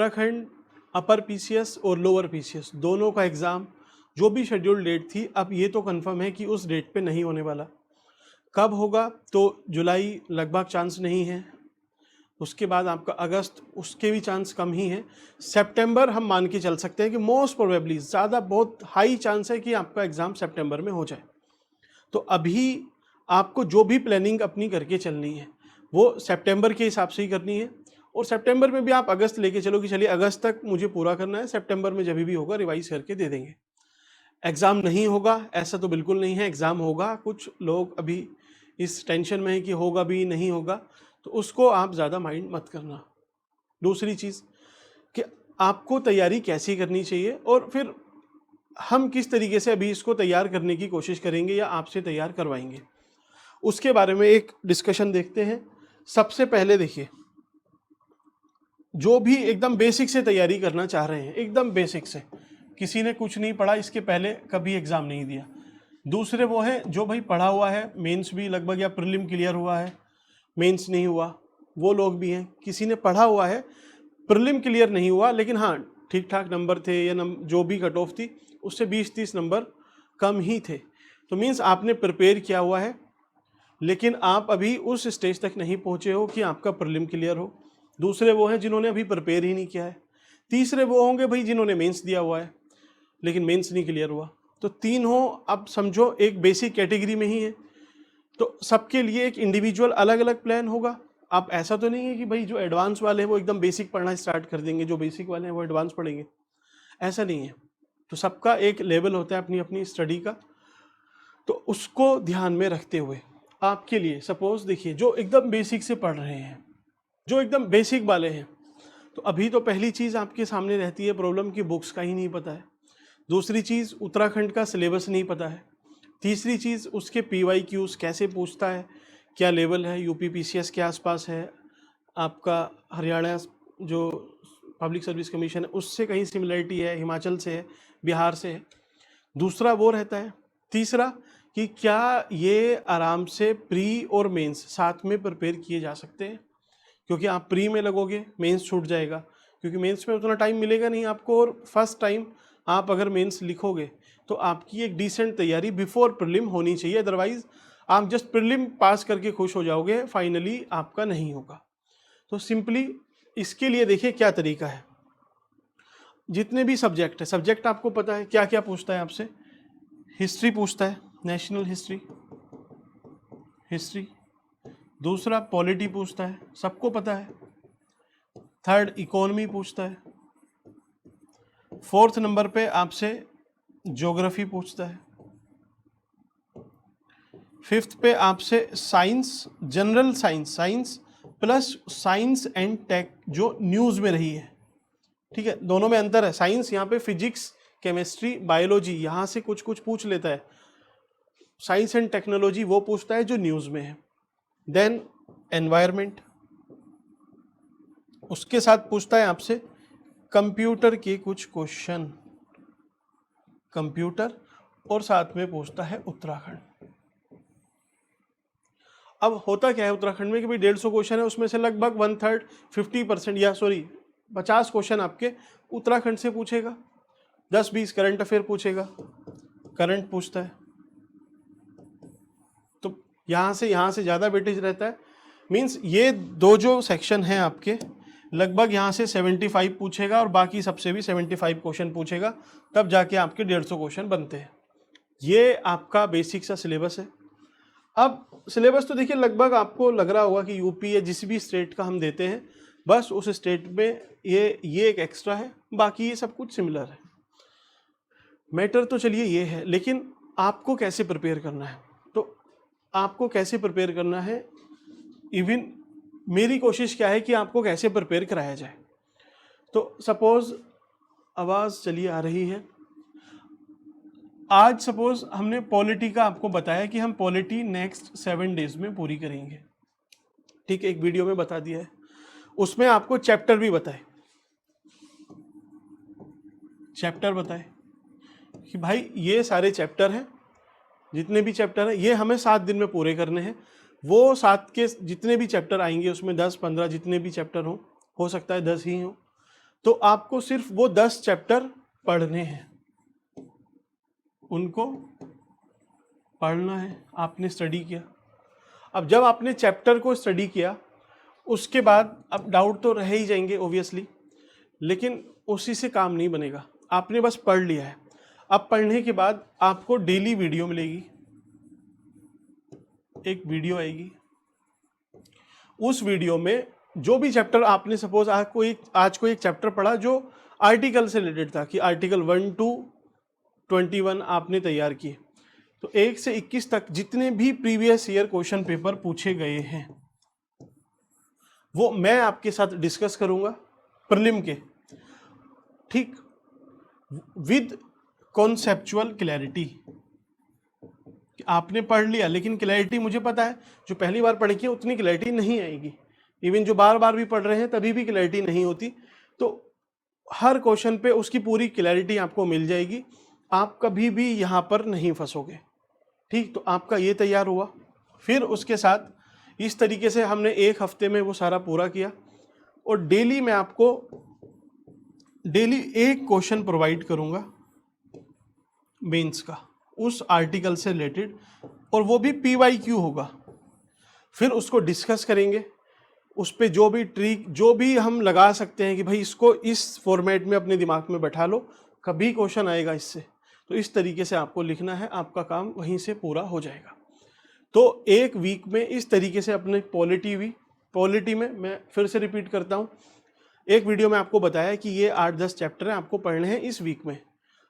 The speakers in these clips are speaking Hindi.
उत्तराखंड अपर पीसीएस और लोअर पीसीएस दोनों का एग्ज़ाम जो भी शेड्यूल डेट थी, अब ये तो कंफर्म है कि उस डेट पे नहीं होने वाला। कब होगा? तो जुलाई लगभग चांस नहीं है, उसके बाद आपका अगस्त, उसके भी चांस कम ही है। सितंबर हम मान के चल सकते हैं कि मोस्ट प्रोबेबली, ज़्यादा बहुत हाई चांस है कि आपका एग्ज़ाम सितंबर में हो जाए। तो अभी आपको जो भी प्लानिंग अपनी करके चलनी है वो सितंबर के हिसाब से ही करनी है, और सितंबर में भी आप अगस्त लेके चलो कि चलिए अगस्त तक मुझे पूरा करना है, सितंबर में जब भी होगा रिवाइज करके दे देंगे। एग्ज़ाम नहीं होगा ऐसा तो बिल्कुल नहीं है, एग्ज़ाम होगा। कुछ लोग अभी इस टेंशन में है कि होगा भी नहीं होगा, तो उसको आप ज़्यादा माइंड मत करना। दूसरी चीज़ कि आपको तैयारी कैसी करनी चाहिए, और फिर हम किस तरीके से अभी इसको तैयार करने की कोशिश करेंगे या आपसे तैयार करवाएंगे, उसके बारे में एक डिस्कशन देखते हैं। सबसे पहले देखिए, जो भी एकदम बेसिक से तैयारी करना चाह रहे हैं, एकदम बेसिक से, किसी ने कुछ नहीं पढ़ा, इसके पहले कभी एग्ज़ाम नहीं दिया। दूसरे वो है जो भाई पढ़ा हुआ है, मेंस भी लगभग या प्रीलिम क्लियर हुआ है, मेंस नहीं हुआ, वो लोग भी हैं। किसी ने पढ़ा हुआ है, प्रीलिम क्लियर नहीं हुआ, लेकिन हाँ ठीक ठाक नंबर थे, या जो भी कट ऑफ थी उससे 20-30 नंबर कम ही थे, तो मीन्स आपने प्रिपेयर किया हुआ है, लेकिन आप अभी उस स्टेज तक नहीं पहुँचे हो कि आपका प्रीलिम क्लियर हो। दूसरे वो हैं जिन्होंने अभी प्रिपेयर ही नहीं किया है। तीसरे वो होंगे भाई जिन्होंने मेंस दिया हुआ है लेकिन मेंस नहीं क्लियर हुआ। तो तीन हो, अब समझो एक बेसिक कैटेगरी में ही है, तो सबके लिए एक इंडिविजुअल अलग अलग प्लान होगा। आप ऐसा तो नहीं है कि भाई जो एडवांस वाले हैं वो एकदम बेसिक पढ़ना स्टार्ट कर देंगे, जो बेसिक वाले हैं वो एडवांस पढ़ेंगे, ऐसा नहीं है। तो सबका एक लेवल होता है अपनी अपनी स्टडी का, तो उसको ध्यान में रखते हुए आपके लिए सपोज देखिए, जो एकदम बेसिक से पढ़ रहे हैं, जो एकदम बेसिक वाले हैं, तो अभी तो पहली चीज़ आपके सामने रहती है प्रॉब्लम की बुक्स का ही नहीं पता है। दूसरी चीज़ उत्तराखंड का सिलेबस नहीं पता है। तीसरी चीज़ उसके PYQs कैसे पूछता है, क्या लेवल है, यूपी PCS के आसपास है, आपका हरियाणा जो पब्लिक सर्विस कमीशन है उससे कहीं सिमिलरिटी है, हिमाचल से है, बिहार से है। दूसरा वो रहता है। तीसरा कि क्या ये आराम से प्री और मेंस साथ में प्रिपेयर किए जा सकते हैं, क्योंकि आप प्री में लगोगे मेंस छूट जाएगा, क्योंकि मेंस में उतना टाइम मिलेगा नहीं आपको, और फर्स्ट टाइम आप अगर मेंस लिखोगे तो आपकी एक डिसेंट तैयारी बिफोर प्रीलिम होनी चाहिए, अदरवाइज आप जस्ट प्रीलिम पास करके खुश हो जाओगे, फाइनली आपका नहीं होगा। तो सिंपली इसके लिए देखिए क्या तरीका है। जितने भी सब्जेक्ट है, सब्जेक्ट आपको पता है क्या क्या पूछता है आपसे। हिस्ट्री पूछता है, नेशनल हिस्ट्री, हिस्ट्री। दूसरा पॉलिटी पूछता है, सबको पता है। थर्ड इकोनॉमी पूछता है। फोर्थ नंबर पे आपसे ज्योग्राफी पूछता है। फिफ्थ पे आपसे science, general science, science plus science and tech जो न्यूज़ में रही है, ठीक है, दोनों में अंतर है। साइंस यहाँ पे फिजिक्स, केमिस्ट्री, बायोलॉजी यहाँ से कुछ कुछ पूछ लेता है। साइंस एंड टेक्नोलॉजी वो पूछता है जो न्यूज़ में है। देन एनवायरनमेंट, उसके साथ पूछता है आपसे कंप्यूटर के कुछ क्वेश्चन, कंप्यूटर, और साथ में पूछता है उत्तराखंड। अब होता क्या है उत्तराखंड में कि भाई 150 क्वेश्चन है, उसमें से लगभग 1/3 50% या सॉरी 50 क्वेश्चन आपके उत्तराखंड से पूछेगा, 10-20 करंट अफेयर पूछेगा, करंट पूछता है, तो यहाँ से ज़्यादा वेटेज रहता है। मीन्स ये दो जो सेक्शन हैं आपके, लगभग यहाँ से 75 पूछेगा और बाकी सबसे भी 75 क्वेश्चन पूछेगा, तब जाके आपके 150 क्वेश्चन बनते हैं। ये आपका बेसिक सा सिलेबस है। अब सिलेबस तो देखिए लगभग आपको लग रहा होगा कि यूपी या जिस भी स्टेट का हम देते हैं, बस उस स्टेट में ये एक एक्स्ट्रा है, बाकी ये सब कुछ सिमिलर है। मैटर तो चलिए ये है, लेकिन आपको कैसे प्रिपेयर करना है, तो आपको कैसे प्रिपेयर करना है, इवन मेरी कोशिश क्या है कि आपको कैसे प्रिपेयर कराया जाए। तो सपोज आवाज़ चलिए आ रही है, आज सपोज हमने पॉलिटी का आपको बताया कि हम पॉलिटी नेक्स्ट 7 डेज में पूरी करेंगे, ठीक है, एक वीडियो में बता दिया है। उसमें आपको चैप्टर भी बताए, चैप्टर बताए कि भाई ये सारे चैप्टर हैं, जितने भी चैप्टर हैं ये हमें 7 दिन में पूरे करने हैं। वो 7 के जितने भी चैप्टर आएंगे उसमें 10-15 जितने भी चैप्टर हो सकता है 10 ही हो, तो आपको सिर्फ वो 10 चैप्टर पढ़ने हैं, उनको पढ़ना है। आपने स्टडी किया, अब जब आपने चैप्टर को स्टडी किया उसके बाद अब डाउट तो रह ही जाएंगे ओबियसली, लेकिन उसी से काम नहीं बनेगा। आपने बस पढ़ लिया है, अब पढ़ने के बाद आपको डेली वीडियो मिलेगी, एक वीडियो आएगी। उस वीडियो में जो भी चैप्टर आपने सपोज आज को एक चैप्टर पढ़ा जो आर्टिकल से रिलेटेड था, कि आर्टिकल 1 to 21 आपने तैयार किए, तो 1 से 21 तक जितने भी प्रीवियस ईयर क्वेश्चन पेपर पूछे गए हैं वो मैं आपके साथ डिस्कस करूंगा प्रीलिम के, ठीक, विद कॉन्सेप्चुअल क्लैरिटी। आपने पढ़ लिया लेकिन क्लैरिटी मुझे पता है जो पहली बार पढ़ के उतनी क्लैरिटी नहीं आएगी, इवन जो बार बार भी पढ़ रहे हैं तभी भी क्लैरिटी नहीं होती, तो हर क्वेश्चन पे उसकी पूरी क्लैरिटी आपको मिल जाएगी, आप कभी भी यहाँ पर नहीं फंसोगे, ठीक। तो आपका ये तैयार हुआ। फिर उसके साथ इस तरीके से हमने एक हफ्ते में वो सारा पूरा किया, और डेली मैं आपको डेली एक क्वेश्चन प्रोवाइड करूंगा मेंस का उस आर्टिकल से रिलेटेड, और वो भी PYQ होगा। फिर उसको डिस्कस करेंगे, उस पे जो भी ट्रिक जो भी हम लगा सकते हैं कि भाई इसको इस फॉर्मेट में अपने दिमाग में बैठा लो, कभी क्वेश्चन आएगा इससे, तो इस तरीके से आपको लिखना है, आपका काम वहीं से पूरा हो जाएगा। तो एक वीक में इस तरीके से अपने पॉलिटी में मैं फिर से रिपीट करता हूँ, एक वीडियो में आपको बताया कि ये 8-10 चैप्टर हैं आपको पढ़ने हैं इस वीक में।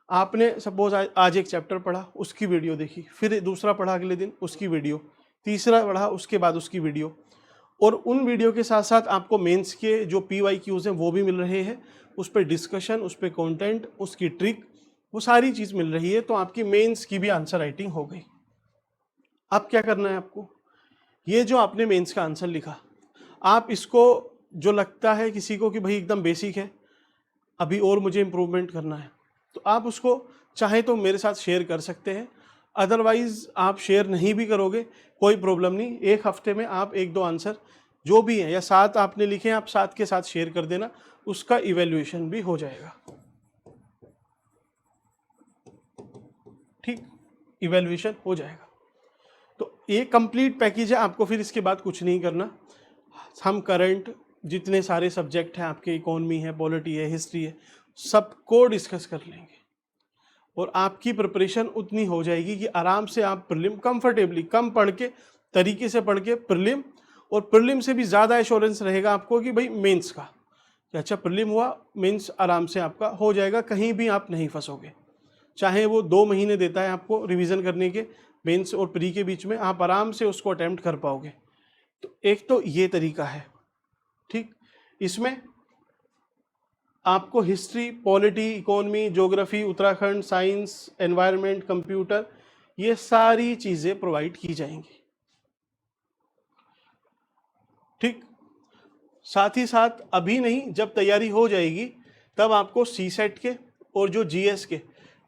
आपने सपोज आज एक चैप्टर पढ़ा, उसकी वीडियो देखी, फिर दूसरा पढ़ा अगले दिन उसकी वीडियो, तीसरा पढ़ा उसके बाद उसकी वीडियो, और उन वीडियो के साथ साथ आपको मेंस के जो PYQs हैं वो भी मिल रहे हैं, उस पर डिस्कशन, उस पर कंटेंट, उसकी ट्रिक, वो सारी चीज़ मिल रही है। तो आपकी मेंस की भी आंसर राइटिंग हो गई। अब क्या करना है आपको, ये जो आपने मेंस का आंसर लिखा, आप इसको जो लगता है किसी को कि भाई एकदम बेसिक है, अभी और मुझे इम्प्रूवमेंट करना है, तो आप उसको चाहे तो मेरे साथ शेयर कर सकते हैं, अदरवाइज आप शेयर नहीं भी करोगे कोई प्रॉब्लम नहीं। एक हफ्ते में आप 1-2 आंसर जो भी हैं या 7 आपने लिखे हैं आप 7 के साथ शेयर कर देना, उसका इवैल्यूएशन भी हो जाएगा, ठीक, इवैल्यूएशन हो जाएगा। तो ये कंप्लीट पैकेज है, आपको फिर इसके बाद कुछ नहीं करना। हम करंट जितने सारे सब्जेक्ट हैं आपके, इकोनॉमी है, पॉलिटी है, हिस्ट्री है, सबको डिस्कस कर लेंगे, और आपकी प्रिपरेशन उतनी हो जाएगी कि आराम से आप प्रीलिम कंफर्टेबली कम पढ़ के, तरीके से पढ़ के प्रीलिम, और प्रीलिम से भी ज़्यादा एश्योरेंस रहेगा आपको कि भाई मेंस का, कि अच्छा प्रीलिम हुआ, मेंस आराम से आपका हो जाएगा, कहीं भी आप नहीं फंसोगे। चाहे वो 2 महीने देता है आपको रिवीजन करने के, मेंस और प्री के बीच में, आप आराम से उसको अटेम्प्ट कर पाओगे। तो एक तो ये तरीका है, ठीक। इसमें आपको history, polity, economy, geography, Uttarakhand, science, environment, computer, ये सारी चीज़ें प्रोवाइड की जाएंगी, ठीक। साथ ही साथ अभी नहीं, जब तैयारी हो जाएगी तब आपको CSET के और जो GS के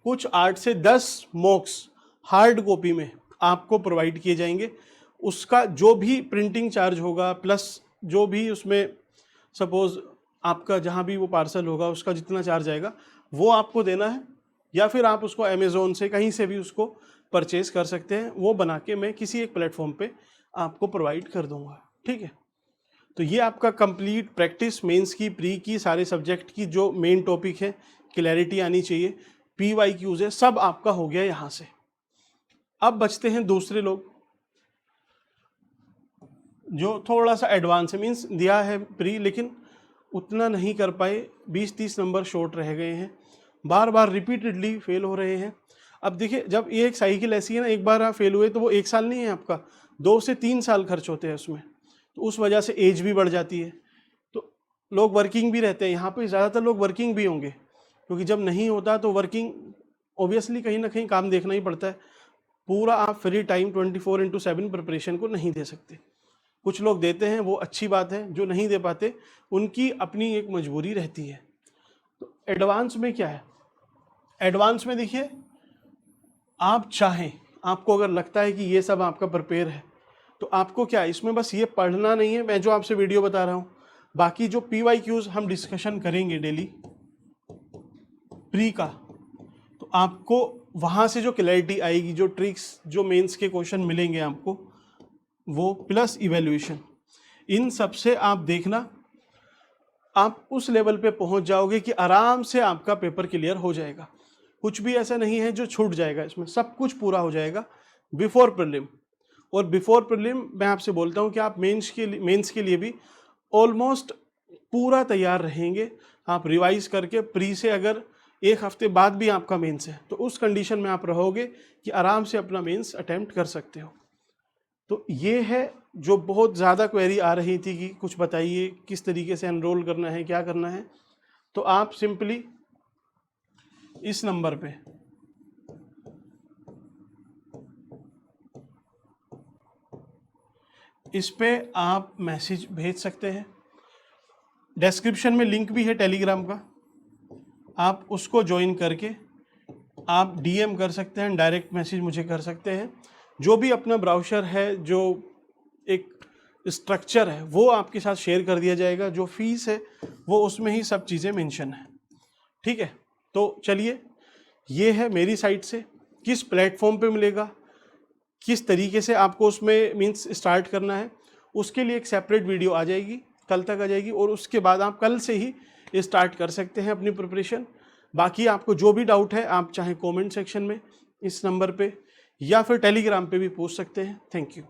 कुछ 8 से 10 मॉक्स हार्ड कॉपी में आपको प्रोवाइड किए जाएंगे। उसका जो भी प्रिंटिंग चार्ज होगा, प्लस जो भी उसमें सपोज आपका जहाँ भी वो पार्सल होगा उसका जितना चार्ज आएगा वो आपको देना है, या फिर आप उसको अमेज़ोन से कहीं से भी उसको परचेज कर सकते हैं, वो बना के मैं किसी एक प्लेटफॉर्म पे आपको प्रोवाइड कर दूंगा, ठीक है। तो ये आपका कंप्लीट प्रैक्टिस मेंस की, प्री की, सारे सब्जेक्ट की जो मेन टॉपिक है, क्लैरिटी आनी चाहिए, PYQs है, सब आपका हो गया यहाँ से। अब बचते हैं दूसरे लोग जो थोड़ा सा एडवांस है, मीन्स दिया है प्री लेकिन उतना नहीं कर पाए, 20-30 नंबर शॉर्ट रह गए हैं, बार बार रिपीटेडली फेल हो रहे हैं। अब देखिए, जब ये एक साइकिल ऐसी है ना, एक बार आप फेल हुए तो वो 1 साल नहीं है आपका, 2 से 3 साल खर्च होते हैं उसमें, तो उस वजह से एज भी बढ़ जाती है, तो लोग वर्किंग भी रहते हैं। यहाँ पे ज़्यादातर लोग वर्किंग भी होंगे, क्योंकि जब नहीं होता तो वर्किंग ऑब्वियसली कहीं ना कहीं काम देखना ही पड़ता है, पूरा आप फ्री टाइम 24/7 प्रिपरेशन को नहीं दे सकते। कुछ लोग देते हैं, वो अच्छी बात है, जो नहीं दे पाते उनकी अपनी एक मजबूरी रहती है। तो एडवांस में क्या है, एडवांस में देखिए, आप चाहें, आपको अगर लगता है कि ये सब आपका प्रिपेयर है, तो आपको क्या है, इसमें बस ये पढ़ना नहीं है, मैं जो आपसे वीडियो बता रहा हूँ बाकी जो PYQs हम डिस्कशन करेंगे डेली प्री का, तो आपको वहाँ से जो क्लैरिटी आएगी, जो ट्रिक्स, जो मेंस के क्वेश्चन मिलेंगे आपको, वो प्लस इवैल्यूएशन, इन सब से आप देखना आप उस लेवल पे पहुंच जाओगे कि आराम से आपका पेपर क्लियर हो जाएगा। कुछ भी ऐसा नहीं है जो छूट जाएगा, इसमें सब कुछ पूरा हो जाएगा बिफोर प्रीलिम। और बिफोर प्रीलिम मैं आपसे बोलता हूं कि आप मेंस के लिए भी ऑलमोस्ट पूरा तैयार रहेंगे। आप रिवाइज करके प्री से अगर एक हफ्ते बाद भी आपका मेंस है तो उस कंडीशन में आप रहोगे कि आराम से अपना मेंस अटेम्प्ट कर सकते हो। तो ये है जो बहुत ज़्यादा क्वेरी आ रही थी कि कुछ बताइए किस तरीके से एनरोल करना है, क्या करना है। तो आप सिंपली इस नंबर पे आप मैसेज भेज सकते हैं। डिस्क्रिप्शन में लिंक भी है टेलीग्राम का, आप उसको ज्वाइन करके आप DM कर सकते हैं, डायरेक्ट मैसेज मुझे कर सकते हैं। जो भी अपना ब्राउज़र है, जो एक स्ट्रक्चर है, वो आपके साथ शेयर कर दिया जाएगा। जो फीस है वो उसमें ही सब चीज़ें मेंशन है, ठीक है। तो चलिए, ये है मेरी साइड से, किस प्लेटफॉर्म पे मिलेगा, किस तरीके से आपको उसमें मीन्स स्टार्ट करना है, उसके लिए एक सेपरेट वीडियो आ जाएगी, कल तक आ जाएगी। और उसके बाद आप कल से ही स्टार्ट कर सकते हैं अपनी प्रिपरेशन। बाकी आपको जो भी डाउट है आप चाहे कमेंट सेक्शन में इस नंबर पे या फिर टेलीग्राम पे भी पूछ सकते हैं। Thank you.